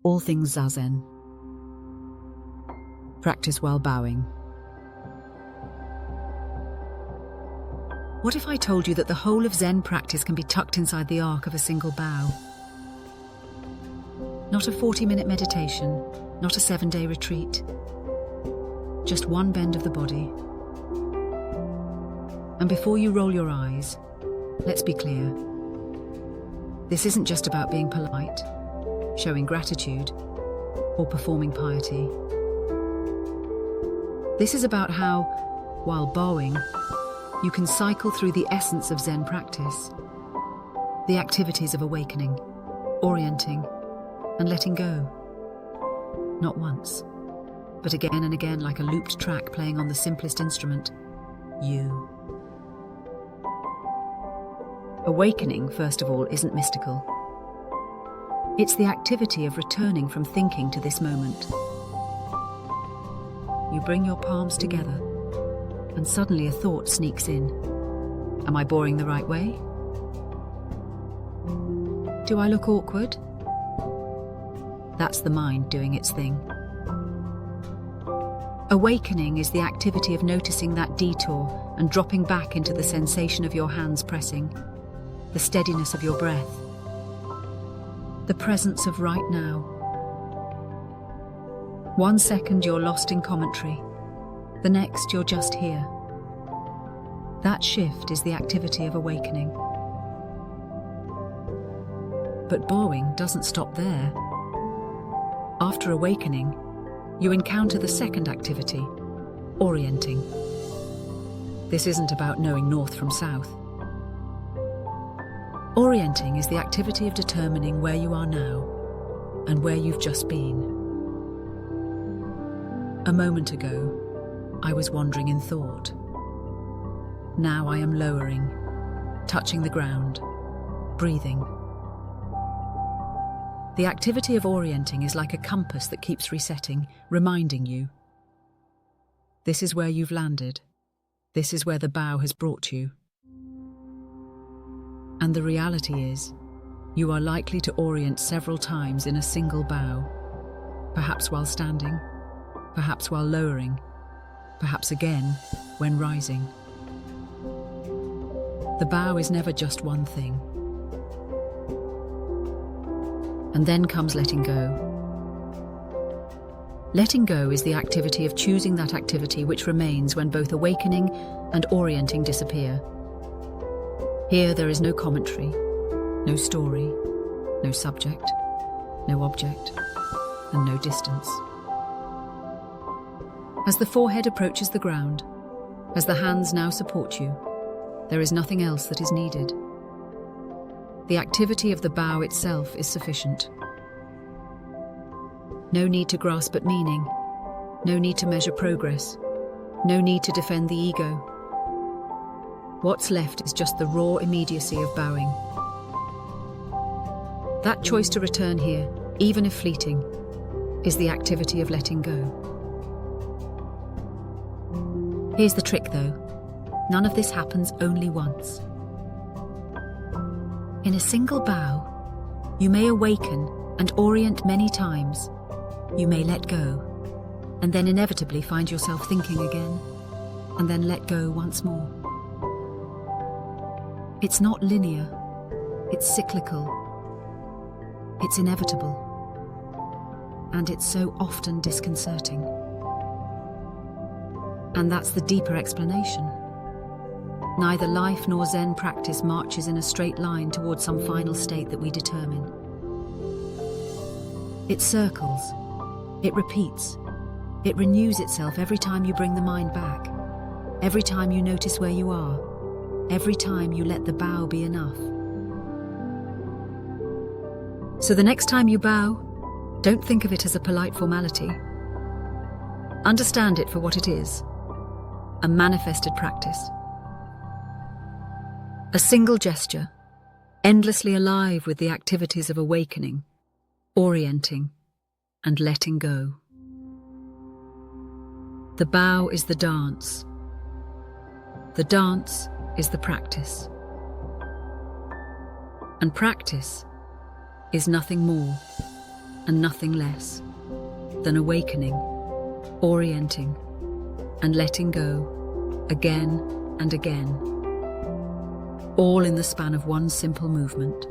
All Things Zazen. Practice while bowing. What if I told you that the whole of Zen practice can be tucked inside the arc of a single bow? Not a 40-minute meditation, not a 7-day retreat. Just one bend of the body. And before you roll your eyes, let's be clear. This isn't just about being polite, showing gratitude, or performing piety. This is about how, while bowing, you can cycle through the essence of Zen practice, the activities of awakening, orienting, and letting go. Not once, but again and again, like a looped track playing on the simplest instrument, you. Awakening, first of all, isn't mystical. It's the activity of returning from thinking to this moment. You bring your palms together, and suddenly a thought sneaks in. Am I boring the right way? Do I look awkward? That's the mind doing its thing. Awakening is the activity of noticing that detour and dropping back into the sensation of your hands pressing, the steadiness of your breath, the presence of right now. 1 second you're lost in commentary, the next you're just here. That shift is the activity of awakening. But bowing doesn't stop there. After awakening, you encounter the second activity, orienting. This isn't about knowing north from south. Orienting is the activity of determining where you are now and where you've just been. A moment ago, I was wandering in thought. Now I am lowering, touching the ground, breathing. The activity of orienting is like a compass that keeps resetting, reminding you. This is where you've landed. This is where the bow has brought you. And the reality is, you are likely to orient several times in a single bow, perhaps while standing, perhaps while lowering, perhaps again when rising. The bow is never just one thing. And then comes letting go. Letting go is the activity of choosing that activity which remains when both awakening and orienting disappear. Here there is no commentary, no story, no subject, no object, and no distance. As the forehead approaches the ground, as the hands now support you, there is nothing else that is needed. The activity of the bow itself is sufficient. No need to grasp at meaning, no need to measure progress, no need to defend the ego. What's left is just the raw immediacy of bowing. That choice to return here, even if fleeting, is the activity of letting go. Here's the trick though. None of this happens only once. In a single bow, you may awaken and orient many times. You may let go, and then inevitably find yourself thinking again, and then let go once more. It's not linear, it's cyclical, it's inevitable, and it's so often disconcerting. And that's the deeper explanation. Neither life nor Zen practice marches in a straight line towards some final state that we determine. It circles, it repeats, it renews itself every time you bring the mind back, every time you notice where you are, every time you let the bow be enough. So the next time you bow, don't think of it as a polite formality. Understand it for what it is, a manifested practice. A single gesture, endlessly alive with the activities of awakening, orienting, and letting go. The bow is the dance. The dance is the practice. And practice is nothing more and nothing less than awakening, orienting, and letting go again and again, all in the span of one simple movement.